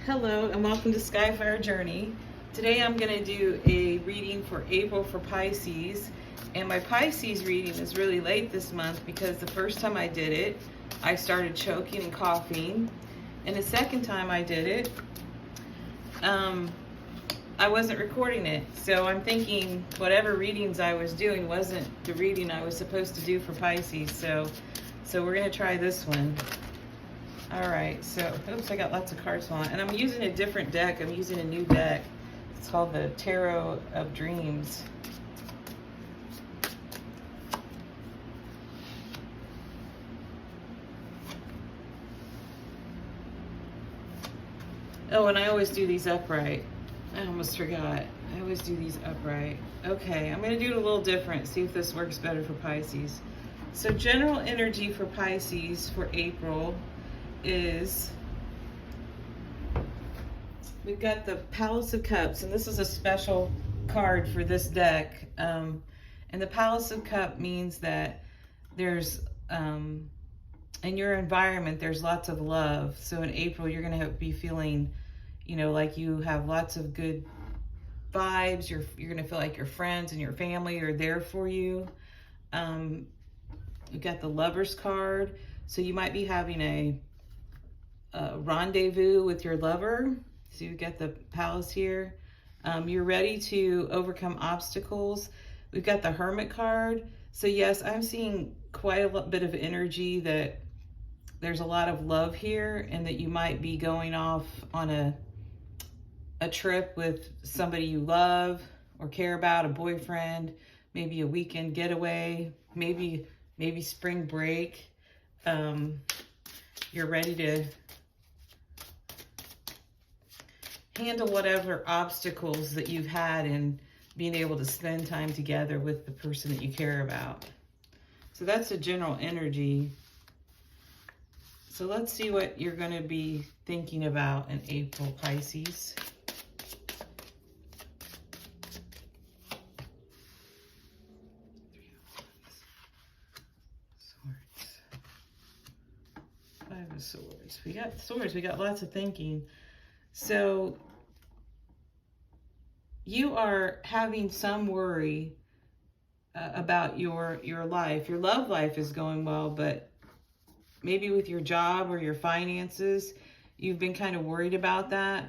Hello and welcome to Skyfire Journey. Today I'm going to do a reading for April for Pisces, and my Pisces reading is really late this month because the first time I did it I started choking and coughing, and the second time I did it I wasn't recording it, so I'm thinking whatever readings I was doing wasn't the reading I was supposed to do for Pisces, so we're going to try this one. Alright, so, oops, I got lots of cards on. And I'm using a different deck. I'm using a new deck. It's called the Tarot of Dreams. Oh, and I always do these upright. I almost forgot. I always do these upright. Okay, I'm going to do it a little different. See if this works better for Pisces. So, general energy for Pisces for April is, we've got the Palace of Cups, and this is a special card for this deck. And the Palace of Cups means that there's, in your environment, there's lots of love. So in April, you're going to be feeling, you know, like you have lots of good vibes. You're going to feel like your friends and your family are there for you. You've got the Lover's card. So you might be having a rendezvous with your lover. So you've got the Palace here. You're ready to overcome obstacles. We've got the Hermit card. So yes, I'm seeing quite a bit of energy that there's a lot of love here, and that you might be going off on a trip with somebody you love or care about, a boyfriend, maybe a weekend getaway, maybe spring break. You're ready to handle whatever obstacles that you've had in being able to spend time together with the person that you care about. So that's the general energy. So let's see what you're going to be thinking about in April, Pisces. Five of Swords. We got swords. We got lots of thinking. So you are having some worry about your life. Your love life is going well, but maybe with your job or your finances, you've been kind of worried about that.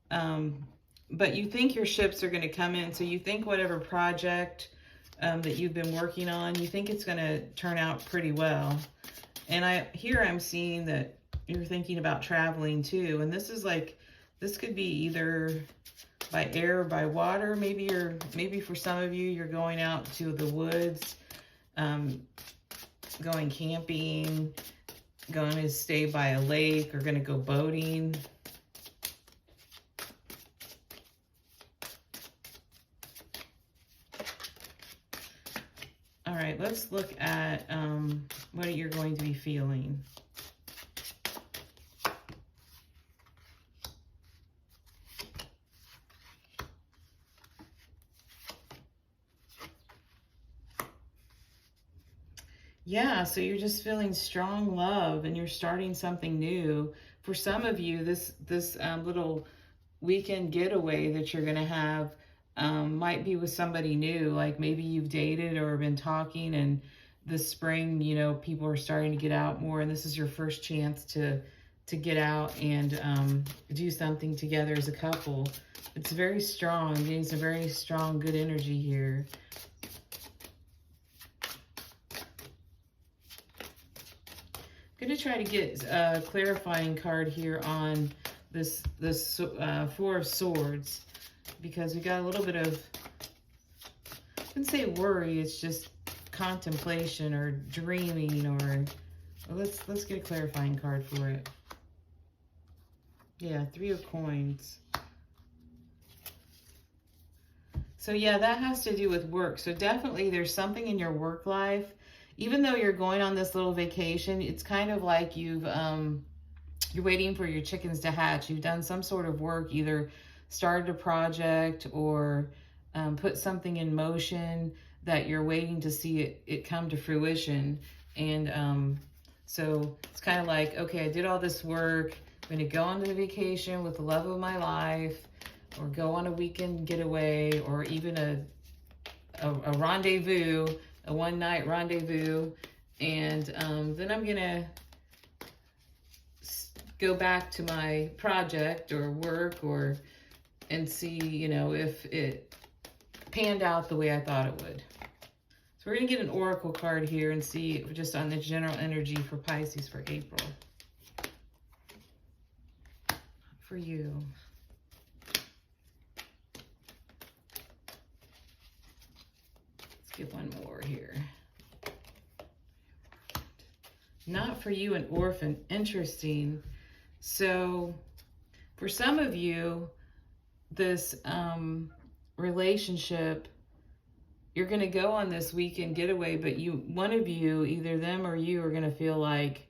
But you think your ships are going to come in. So you think whatever project that you've been working on, you think it's going to turn out pretty well. And I'm seeing that you're thinking about traveling too. And this is like, this could be either by air or by water. Maybe for some of you, you're going out to the woods, going camping, going to stay by a lake, or going to go boating. All right, let's look at what you're going to be feeling. Yeah, so you're just feeling strong love, and you're starting something new. For some of you, this little weekend getaway that you're going to have might be with somebody new. Like maybe you've dated or been talking, and this spring, you know, people are starting to get out more, and this is your first chance to get out and do something together as a couple. It's very strong. I'm getting some very strong, good energy here. I'm going to try to get a clarifying card here on this Four of Swords, because we got a little bit of, I wouldn't say worry, it's just contemplation or dreaming, or well, let's get a clarifying card for it. Yeah, Three of Coins. So yeah, that has to do with work. So definitely there's something in your work life. Even though you're going on this little vacation, it's kind of like you're waiting for your chickens to hatch. You've done some sort of work, either started a project or put something in motion that you're waiting to see it come to fruition. And so it's kind of like, okay, I did all this work. I'm going to go on a vacation with the love of my life, or go on a weekend getaway, or even a rendezvous, a one-night rendezvous. And then I'm going to go back to my project or work and see, you know, if it panned out the way I thought it would. So we're going to get an oracle card here and see just on the general energy for Pisces for April. For you. Let's get one more here. Not for you, an orphan. Interesting. So for some of you, this relationship, you're going to go on this weekend getaway, but one of you, either them or you, are going to feel like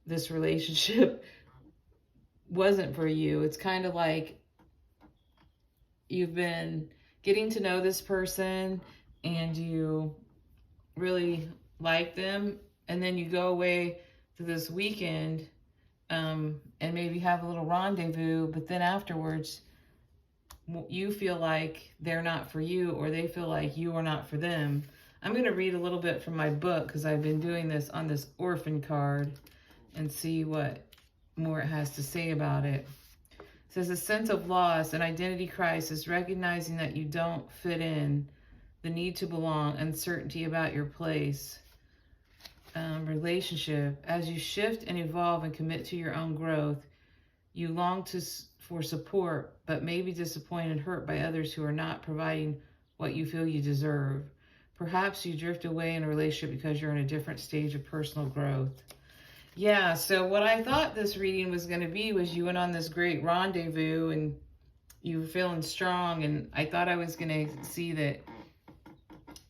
this relationship wasn't for you. It's kind of like you've been getting to know this person and you really like them, and then you go away to this weekend and maybe have a little rendezvous, but then afterwards you feel like they're not for you, or they feel like you are not for them. I'm going to read a little bit from my book because I've been doing this on this orphan card and see what more it has to say about it. It says a sense of loss, an identity crisis, recognizing that you don't fit in, the need to belong, uncertainty about your place. Relationship, as you shift and evolve and commit to your own growth, you long for support, but may be disappointed and hurt by others who are not providing what you feel you deserve. Perhaps you drift away in a relationship because you're in a different stage of personal growth. Yeah, so what I thought this reading was going to be was you went on this great rendezvous and you were feeling strong, and I thought I was going to see that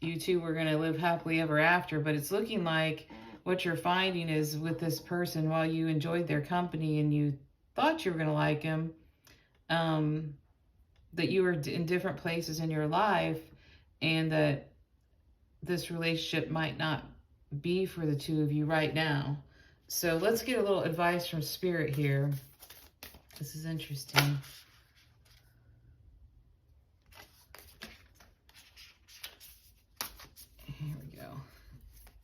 you two were going to live happily ever after, but it's looking like what you're finding is with this person, while you enjoyed their company and you thought you were going to like him, that you were in different places in your life, and that this relationship might not be for the two of you right now. So let's get a little advice from Spirit here. This is interesting. Here we go.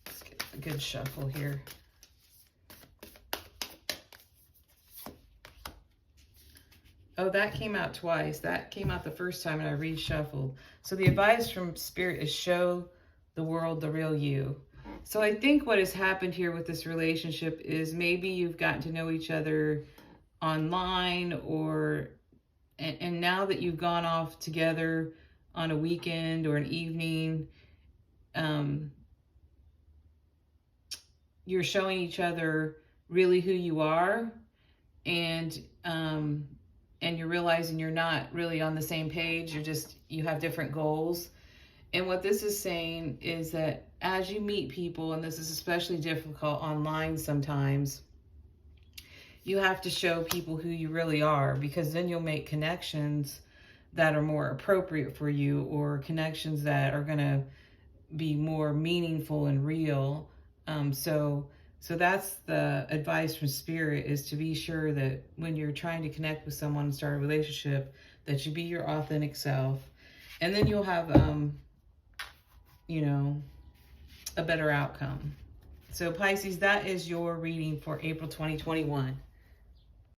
Let's get a good shuffle here. Oh, that came out twice. That came out the first time and I reshuffled. So the advice from Spirit is show the world the real you. So I think what has happened here with this relationship is maybe you've gotten to know each other online, and now that you've gone off together on a weekend or an evening, you're showing each other really who you are, and you're realizing you're not really on the same page. You have different goals. And what this is saying is that as you meet people, and this is especially difficult online sometimes, you have to show people who you really are, because then you'll make connections that are more appropriate for you, or connections that are going to be more meaningful and real. So that's the advice from Spirit, is to be sure that when you're trying to connect with someone and start a relationship, that you be your authentic self. And then you'll have, a better outcome. So Pisces, that is your reading for April 2021.